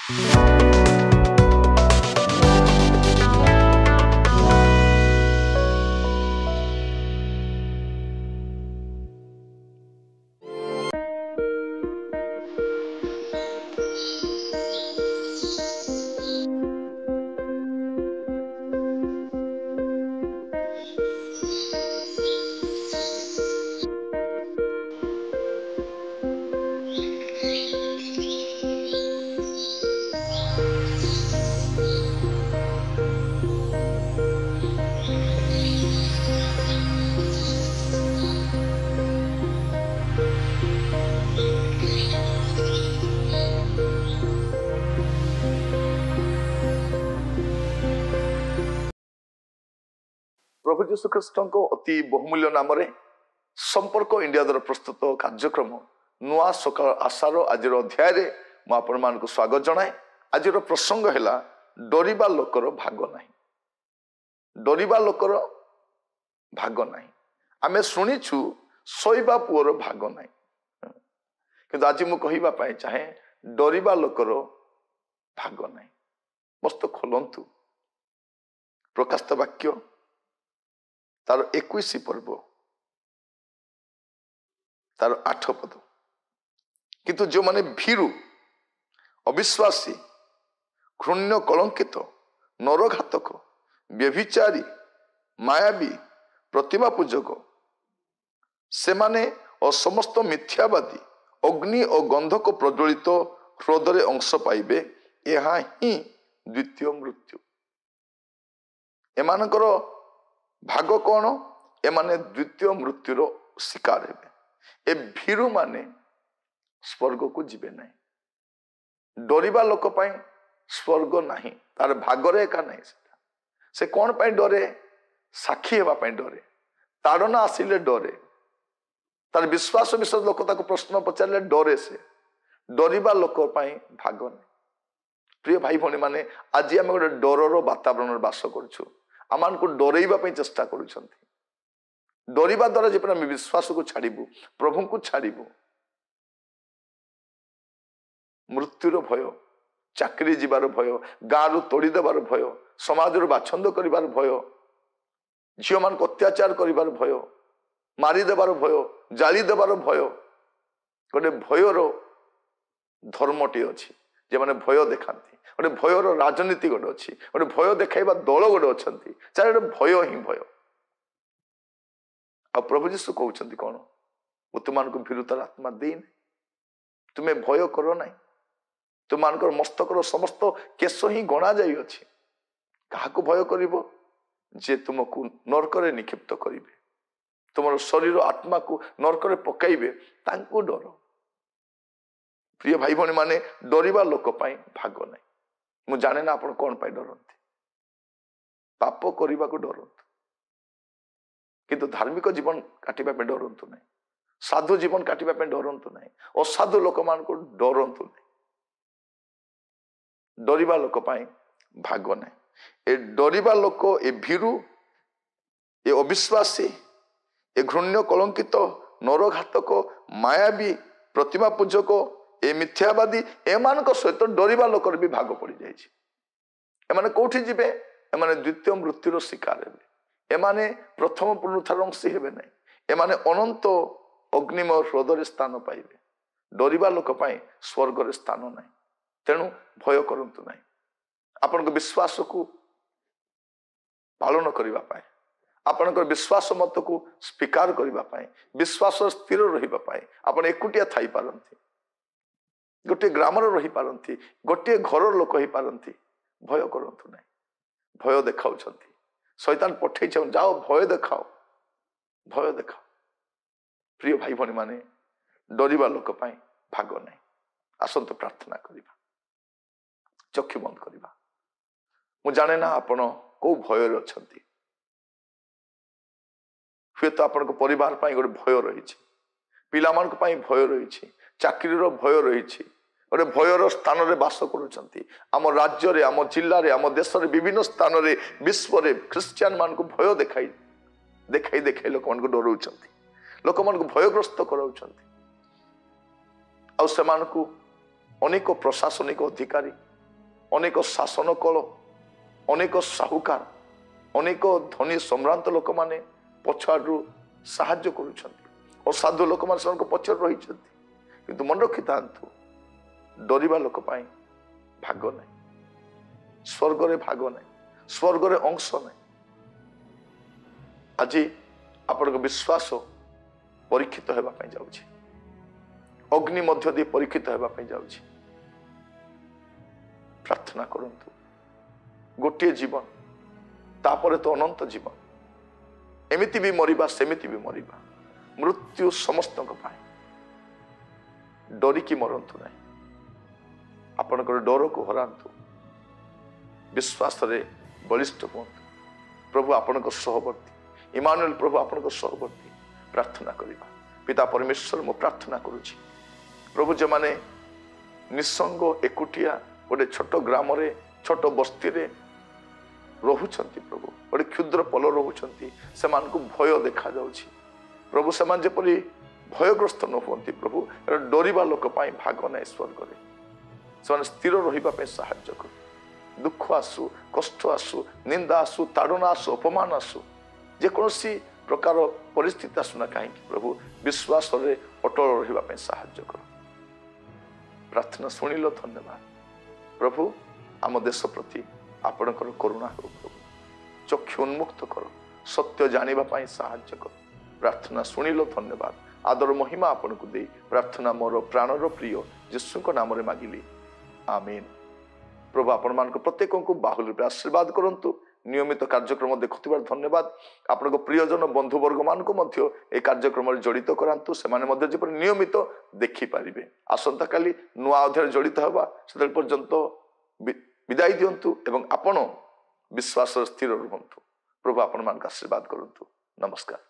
प्रभु जीशु ख्रीष्ट अति बहुमूल्य नाम संपर्क इंडिया द्वारा प्रस्तुत कार्यक्रम नुआ सकाल आशार आज अध्याय मुझे स्वागत जनाए। आज प्रसंग है डरिबा लोकर भाग ना। डरिबा लोकर भाग ना आमे शुणीचु शोइबा पुअर भाग ना कि आज मुझे चाहे डरिबा लोकर भाग ना। मस्त खोलंतु प्रकाशित वाक्य तार 21 पर्व तार 8 पद। किंतु जो माने भीरु अविश्वासी घृण्य कलंकित नरघातक व्यभिचारी मायावी प्रतिमा पूजक से माने और समस्त मिथ्यावादी अग्नि और गंधक प्रज्वलित ह्रदरे अंश पाइबे। यह ही द्वितीय मृत्यु। एमानकर भाग कौन? एमाने द्वितीय मृत्युर शिकार हेबे। ए भीरु माने स्वर्ग को जीवे नहीं। डरिबा लोक पाई स्वर्ग नहीं, तार भागरे एका नहीं। से कौन पाई डरे? साक्षी हेबा पाई डरे, ताड़ना आसिले डरे, तार विश्वास विश्वास लोक ताको प्रश्न पचारे डरे। से डरिबा लोक पाई भाग नहीं। प्रिय भाई भौणी माने आज आम गोटे डरर वातावरण बास करूछु। आम को डरइबा चेष्टा करुछंती। डरिबा द्वारा जे आम विश्वास को छाड़बू, प्रभु को छाड़बू, मृत्युर भय, चाकरी जीवार भय, गाँव तोड़ी देवार भय, समाज बाछंद करिवार भय, झील मान अत्याचार करिवार भय, मारिदेवार भय, जाली देवार भय, गोटे भयर धर्मटी अच्छी जे माने भय देखाती। गोटे भयर राजनीति गोटे अच्छी, गोटे भय देखाइबा दल गोटे अच्छा। चाहे गोटे भय ही भय। आ प्रभु जीशु कहते कौन? मु तुमको भीरुतार आत्मा देना, तुम्हें भय कर ना। तुम मस्तकर समस्त केश ही गणा जाइ अछि। काहाकू भय करिवो? जे तुमको नरकरे निक्षिप्त करिवे, तुम शरीर आत्मा को नरकरे पकाइबे, तांको डर। प्रिय भाई भौणी माने डरिबा लोक पाई भाग नहीं। मु जाने ना आपण कौन पाई डरंती। पाप करिबा को डरंतु, किंतु धार्मिक जीवन काटिबा पे डरंतु नहीं। साधु जीवन काटिबा पे डरंतु नहीं। असाधु लोक मान को डरंतु नहीं। डरिबा लोक पाई भाग नहीं। ए डरिबा लोक, ए भीरु, ए अविश्वासी, ए घृण्य कलंकित नरघातक मायावी प्रतिमा पूजक ए मिथ्यावादी एमान सहित डरिबा लोकर भी भाग पड़ जाए। एमाने कोठी जीवे? एमाने द्वितीय मृत्युर शिकार हेबे। एमाने प्रथम पुनरुत्थान अंशी हेबे नहीं। एमाने अनंत अग्निमय ह्रदरे स्थान पाइबे। डरिबा लोक पाई स्वर्ग स्थान नहीं। तेणु भय करंतु नहीं। आपन विश्वास को पालन करिबा पाए, आपन विश्वास मत को स्वीकार करिबा पाए, विश्वास स्थिर रहिबा पाए आपन एकुटिया थाई पारंती, गोटे ग्रामर रही पारंती, गोटे घर लोक ही पारंती। भय करंतु नहीं। भय देखाउछंती शैतान पठै जाओ भय देखाओ, भय देखाओ। प्रिय भाई भौणी माने डरिबा लोक पाई भाग नहीं। आसंत प्रार्थना करिबा, चक्षु बंद करिबा। मु जाने ना आपण को भय अछंती। हुए तो आपण को परिवार पाई गोटे भय रही, पिला मान पाई भय रही, चाकरीर भय रही, गोटे भयर स्थान रे बास करुछंती। आम राज्य रे, आम जिल्ला रे, आम देश रे, विभिन्न स्थान रे, विश्व रे ख्रिस्टियन मान को भय देखाई देखाई देखाई लोक मान को डराउछंती, लोक मान को भयग्रस्त कराउछंती। आ सेमान को अनेक प्रशासनिक अधिकारी ଅନେକ ଶାସନ କଳ, ଅନେକ ସାହୁକାର, ଅନେକ ଧନୀ ସମ୍ଭ୍ରାନ୍ତ ଲୋକମାନେ ପଛଆଡ଼ରୁ ସାହାଯ୍ୟ କରୁଛନ୍ତି। ଅସାଧୁ ଲୋକମାନେ ସେମାନଙ୍କ ପଛରେ ରହିଛନ୍ତି। କିନ୍ତୁ ମନେ ରଖିଥାନ୍ତୁ, ଡରିବା ଲୋକ ପାଇଁ ଭାଗ ନାହିଁ, ସ୍ୱର୍ଗରେ ଭାଗ ନାହିଁ, ସ୍ୱର୍ଗରେ ଅଂଶ ନାହିଁ। ଆଜି ଆପଣଙ୍କ ବିଶ୍ୱାସ ପରୀକ୍ଷିତ ହେବା ପାଇଁ ଯାଉଛି, ଅଗ୍ନି ମଧ୍ୟ ଦେଇ ପରୀକ୍ଷିତ ହେବା ପାଇଁ ଯାଉଛି। ପ୍ରାର୍ଥନା କରନ୍ତୁ, ଗୋଟିଏ ଜୀବନ, ତାପରେ ତ ଅନନ୍ତ ଜୀବନ। ଏମିତି ବି ମରିବା, ସେମିତି ବି ମରିବା, ମୃତ୍ୟୁ ସମସ୍ତଙ୍କ ପାଇଁ। ଡରିକି ମରନ୍ତୁ ନାହିଁ, ଆପଣଙ୍କର ଡରକୁ ହରାନ୍ତୁ, ବିଶ୍ୱାସରେ ବଳିଷ୍ଠ ହୁଅନ୍ତୁ। ପ୍ରଭୁ ଆପଣଙ୍କ ସହବର୍ତ୍ତୀ, ଇମାନୁଏଲ ପ୍ରଭୁ ଆପଣଙ୍କ ସହବର୍ତ୍ତୀ। ପ୍ରାର୍ଥନା କରିବା। ପିତା ପରମେଶ୍ୱର, ମୁଁ ପ୍ରାର୍ଥନା କରୁଛି ପ୍ରଭୁ, ଯେମାନେ ନିଃସଙ୍ଗ ଏକୁଟିଆ ଗୋଟେ ଛୋଟ ଗ୍ରାମରେ, ଛୋଟ ବସ୍ତିରେ ରହୁଛନ୍ତି, ପ୍ରଭୁ ଗୋଟେ କ୍ଷୁଦ୍ର ପଲ ରହୁଛନ୍ତି, ସେମାନଙ୍କୁ ଭୟ ଦେଖାଯାଉଛି ପ୍ରଭୁ। ସେମାନେ ଯେପରି ଭୟଗ୍ରସ୍ତ ନ ହୁଅନ୍ତି ପ୍ରଭୁ, ଡରିବା ଲୋକ ପାଇଁ ଭାଗ ନାହିଁ ସ୍ୱର୍ଗରେ। ସେମାନେ ସ୍ଥିର ରହିବା ପାଇଁ ସାହାଯ୍ୟ କରୁ। ଦୁଃଖ ଆସୁ, କଷ୍ଟ ଆସୁ, ନିନ୍ଦା ଆସୁ, ତାଡ଼ନା ଆସୁ, ଅପମାନ ଆସୁ, ଯେକୌଣସି ପ୍ରକାର ପରିସ୍ଥିତି ଆସୁନା କାହିଁକି ପ୍ରଭୁ, ବିଶ୍ୱାସରେ ଅଟଳ ରହିବା ପାଇଁ ସାହାଯ୍ୟ କର। ପ୍ରାର୍ଥନା ଶୁଣିଲ, ଧନ୍ୟବାଦ ପ୍ରଭୁ। ଆମ ଦେଶ ପ୍ରତି ଆପଣଙ୍କର କରୁଣା ହେଉ ପ୍ରଭୁ। ଚକ୍ଷୁ ଉନ୍ମୁକ୍ତ କର, ସତ୍ୟ ଜାଣିବା ପାଇଁ ସାହାଯ୍ୟ କର। ପ୍ରାର୍ଥନା ଶୁଣିଲ, ଧନ୍ୟବାଦ। ଆଦର ମହିମା ଆପଣଙ୍କୁ ଦେଇ ପ୍ରାର୍ଥନା ମୋର ପ୍ରାଣର ପ୍ରିୟ ଯୀଶୁଙ୍କ ନାମରେ ମାଗିଲି, ଆମେନ୍। ପ୍ରଭୁ ଆପଣମାନଙ୍କ ପ୍ରତ୍ୟେକଙ୍କୁ ବାହୁଲ ରୂପେ ଆଶୀର୍ବାଦ କରନ୍ତୁ। ନିୟମିତ କାର୍ଯ୍ୟକ୍ରମ ଦେଖୁଥିବାର ଧନ୍ୟବାଦ। ଆପଣଙ୍କ ପ୍ରିୟଜନ ବନ୍ଧୁବର୍ଗ ମାନଙ୍କୁ ମଧ୍ୟ ଏହି କାର୍ଯ୍ୟକ୍ରମରେ ଜଡ଼ିତ କରାନ୍ତୁ, ସେମାନେ ମଧ୍ୟ ଯେପରି ନିୟମିତ ଦେଖିପାରିବେ। ଆସନ୍ତାକାଲି ନୂଆ ଅଧ୍ୟାୟରେ ଜଡ଼ିତ ହେବା, ସେତେବେଳେ ପର୍ଯ୍ୟନ୍ତ ବିଦାୟ ଦିଅନ୍ତୁ ଏବଂ ଆପଣ ବିଶ୍ୱାସରେ ସ୍ଥିର ରୁହନ୍ତୁ। ପ୍ରଭୁ ଆପଣମାନଙ୍କୁ ଆଶୀର୍ବାଦ କରନ୍ତୁ। ନମସ୍କାର।